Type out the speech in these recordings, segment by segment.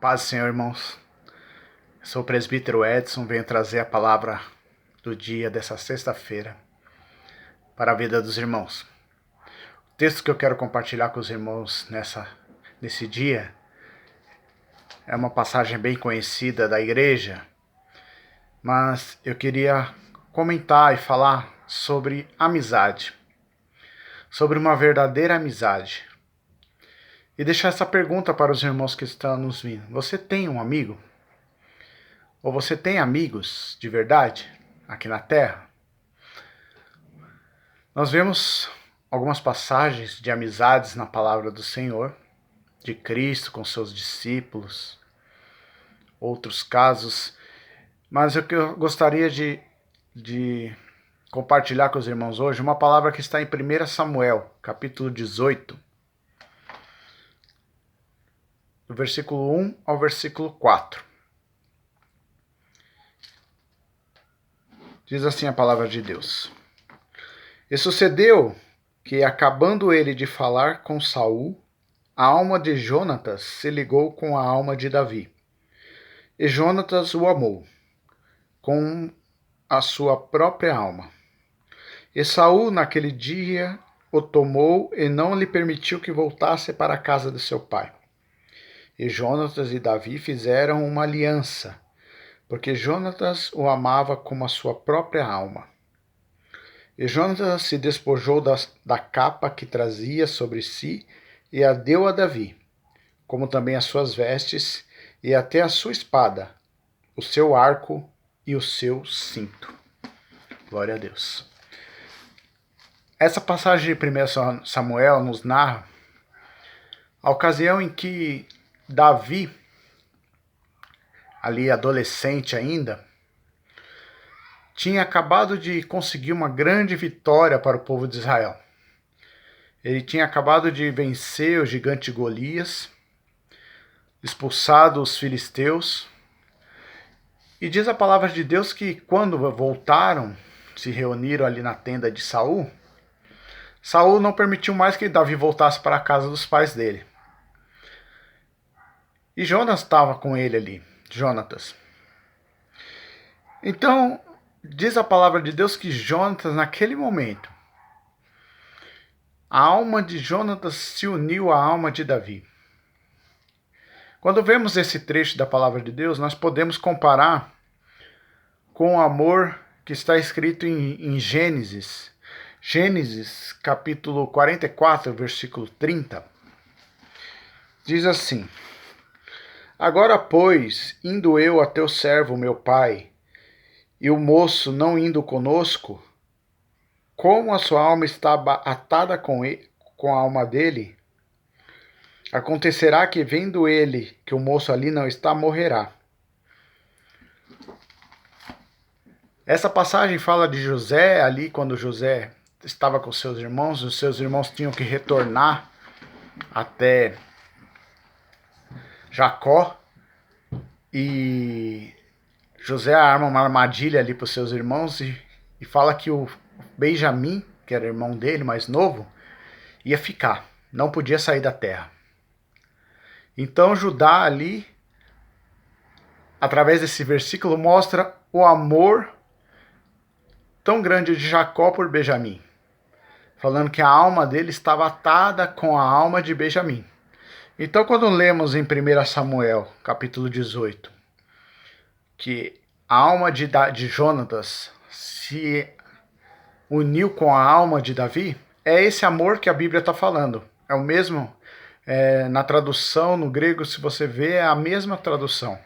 Paz, Senhor, irmãos. Sou o presbítero Edson, venho trazer a palavra do dia dessa sexta-feira para a vida dos irmãos. O texto que eu quero compartilhar com os irmãos nesse dia é uma passagem bem conhecida da igreja, mas eu queria comentar e falar sobre amizade, sobre uma verdadeira amizade. E deixar essa pergunta para os irmãos que estão nos vindo. Você tem um amigo? Ou você tem amigos de verdade aqui na Terra? Nós vemos algumas passagens de amizades na palavra do Senhor, de Cristo com seus discípulos, outros casos, mas o que eu gostaria de compartilhar com os irmãos hoje, uma palavra que está em 1 Samuel, capítulo 18, do versículo 1 ao versículo 4. Diz assim a palavra de Deus. E sucedeu que, acabando ele de falar com Saul, a alma de Jonatas se ligou com a alma de Davi. E Jonatas o amou, com a sua própria alma. E Saul, naquele dia, o tomou e não lhe permitiu que voltasse para a casa de seu pai. E Jonatas e Davi fizeram uma aliança, porque Jonatas o amava como a sua própria alma. E Jonatas se despojou da capa que trazia sobre si e a deu a Davi, como também as suas vestes e até a sua espada, o seu arco e o seu cinto. Glória a Deus. Essa passagem de 1 Samuel nos narra a ocasião em que Davi, ali adolescente ainda, tinha acabado de conseguir uma grande vitória para o povo de Israel. Ele tinha acabado de vencer o gigante Golias, expulsado os filisteus, e diz a palavra de Deus que quando voltaram, se reuniram ali na tenda de Saul, Saul não permitiu mais que Davi voltasse para a casa dos pais dele. E Jonas estava com ele ali, Jonatas. Então, diz a palavra de Deus que Jonatas, naquele momento, a alma de Jonatas se uniu à alma de Davi. Quando vemos esse trecho da palavra de Deus, nós podemos comparar com o amor que está escrito em Gênesis. Gênesis, capítulo 44, versículo 30. Diz assim: Agora, pois, indo eu a teu servo, meu pai, e o moço não indo conosco, como a sua alma está atada com a alma dele, acontecerá que, vendo ele que o moço ali não está, morrerá. Essa passagem fala de José, ali quando José estava com seus irmãos, os seus irmãos tinham que retornar até Jacó, e José arma uma armadilha ali para os seus irmãos e fala que o Benjamim, que era irmão dele, mais novo, ia ficar, não podia sair da terra. Então Judá ali, através desse versículo, mostra o amor tão grande de Jacó por Benjamim, falando que a alma dele estava atada com a alma de Benjamim. Então, quando lemos em 1 Samuel, capítulo 18, que a alma de Jonatas se uniu com a alma de Davi, é esse amor que a Bíblia está falando. É o mesmo, na tradução, no grego, se você vê, é a mesma tradução.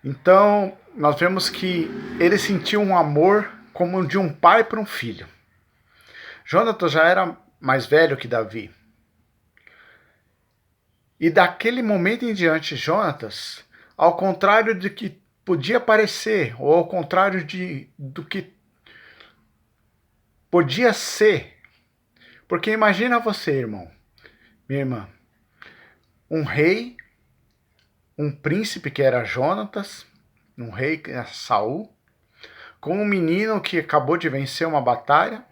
Então, nós vemos que ele sentiu um amor como de um pai para um filho. Jonatas já era mais velho que Davi. E daquele momento em diante, Jonatas, ao contrário do que podia parecer, ou ao contrário do que podia ser, porque imagina você, irmão, minha irmã, um rei, um príncipe que era Jonatas, um rei que era Saul, com um menino que acabou de vencer uma batalha.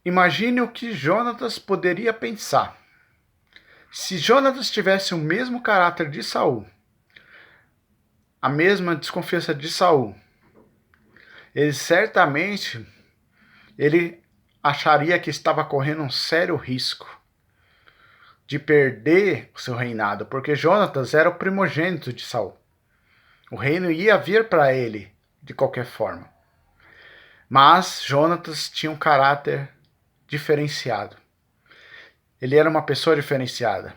Imagine o que Jonatas poderia pensar. Se Jonatas tivesse o mesmo caráter de Saul, a mesma desconfiança de Saul, ele acharia que estava correndo um sério risco de perder o seu reinado, porque Jonatas era o primogênito de Saul. O reino ia vir para ele de qualquer forma. Mas Jonatas tinha um caráter diferenciado. Ele era uma pessoa diferenciada,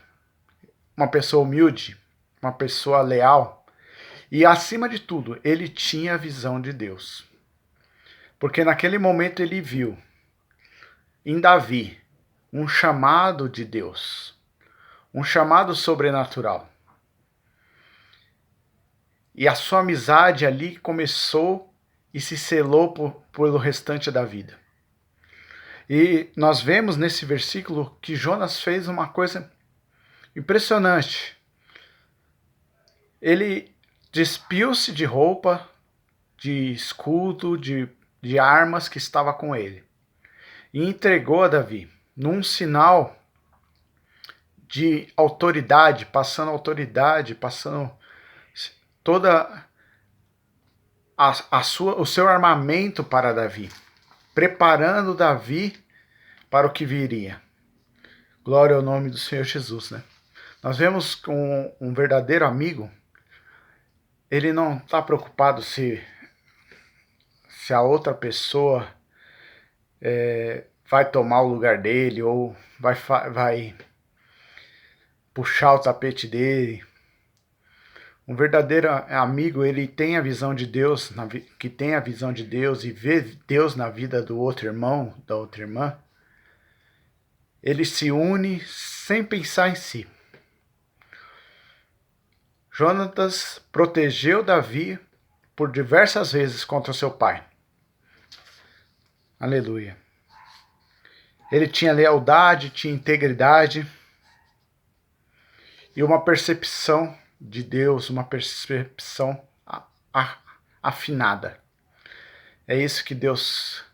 uma pessoa humilde, uma pessoa leal. E, acima de tudo, ele tinha a visão de Deus. Porque naquele momento ele viu em Davi um chamado de Deus, um chamado sobrenatural. E a sua amizade ali começou e se selou pelo restante da vida. E nós vemos nesse versículo que Jonas fez uma coisa impressionante. Ele despiu-se de roupa, de escudo, de armas que estava com ele. E entregou a Davi, num sinal de autoridade, passando toda o seu armamento para Davi, preparando Davi para o que viria. Glória ao nome do Senhor Jesus, né? Nós vemos que um verdadeiro amigo, ele não está preocupado se a outra pessoa vai tomar o lugar dele ou vai puxar o tapete dele. Um verdadeiro amigo, ele tem a visão de Deus, que tem a visão de Deus e vê Deus na vida do outro irmão, da outra irmã. Ele se une sem pensar em si. Jonatas protegeu Davi por diversas vezes contra seu pai. Aleluia. Ele tinha lealdade, tinha integridade e uma percepção de Deus, uma percepção afinada. É isso que Deus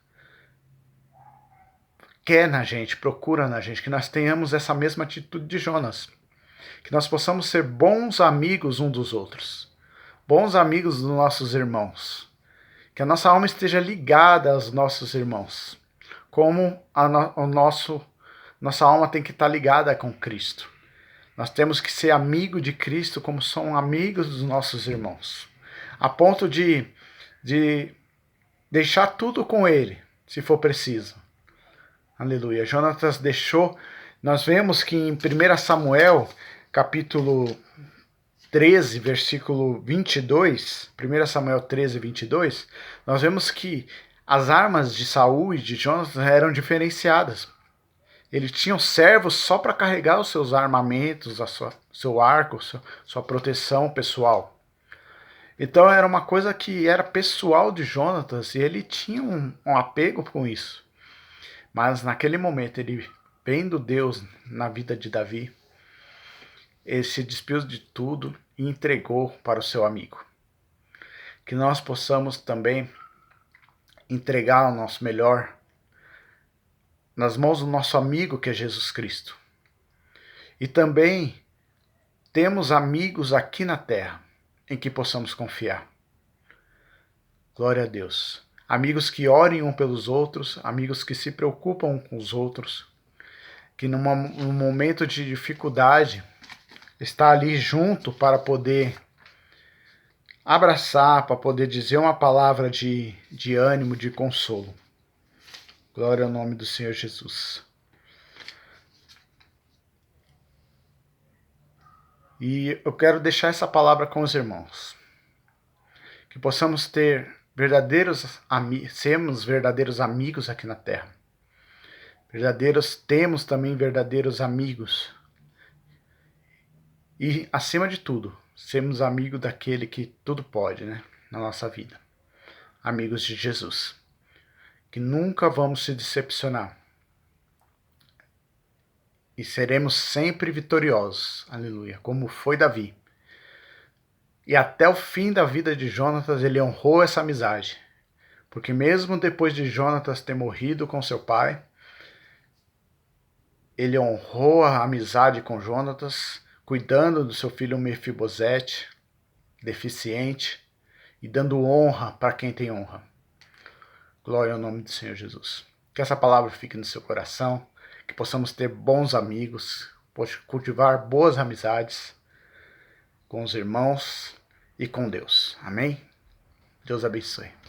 quer na gente, procura na gente, que nós tenhamos essa mesma atitude de Jonas. Que nós possamos ser bons amigos uns dos outros, bons amigos dos nossos irmãos. Que a nossa alma esteja ligada aos nossos irmãos, como nossa alma tem que estar ligada com Cristo. Nós temos que ser amigo de Cristo como são amigos dos nossos irmãos, a ponto de deixar tudo com Ele, se for preciso. Aleluia. Jonatas deixou. Nós vemos que em 1 Samuel, capítulo 13, versículo 22, 1 Samuel 13, 22, nós vemos que as armas de Saul e de Jonatas eram diferenciadas. Eles tinham servos só para carregar os seus armamentos, seu arco, sua proteção pessoal. Então era uma coisa que era pessoal de Jonatas e ele tinha um apego com isso. Mas naquele momento, ele vendo Deus na vida de Davi, ele se despiu de tudo e entregou para o seu amigo. Que nós possamos também entregar o nosso melhor nas mãos do nosso amigo que é Jesus Cristo. E também temos amigos aqui na terra em que possamos confiar. Glória a Deus. Amigos que orem um pelos outros, amigos que se preocupam com os outros, que num momento de dificuldade está ali junto para poder abraçar, para poder dizer uma palavra de ânimo, de consolo. Glória ao nome do Senhor Jesus. E eu quero deixar essa palavra com os irmãos. Que possamos sermos verdadeiros amigos aqui na terra. Temos também verdadeiros amigos. E, acima de tudo, sermos amigos daquele que tudo pode, né, na nossa vida. Amigos de Jesus. Que nunca vamos se decepcionar. E seremos sempre vitoriosos. Aleluia. Como foi Davi. E até o fim da vida de Jonatas, ele honrou essa amizade. Porque mesmo depois de Jonatas ter morrido com seu pai, ele honrou a amizade com Jonatas, cuidando do seu filho Mefibosete, deficiente, e dando honra para quem tem honra. Glória ao nome do Senhor Jesus. Que essa palavra fique no seu coração, que possamos ter bons amigos, cultivar boas amizades com os irmãos e com Deus. Amém? Deus abençoe.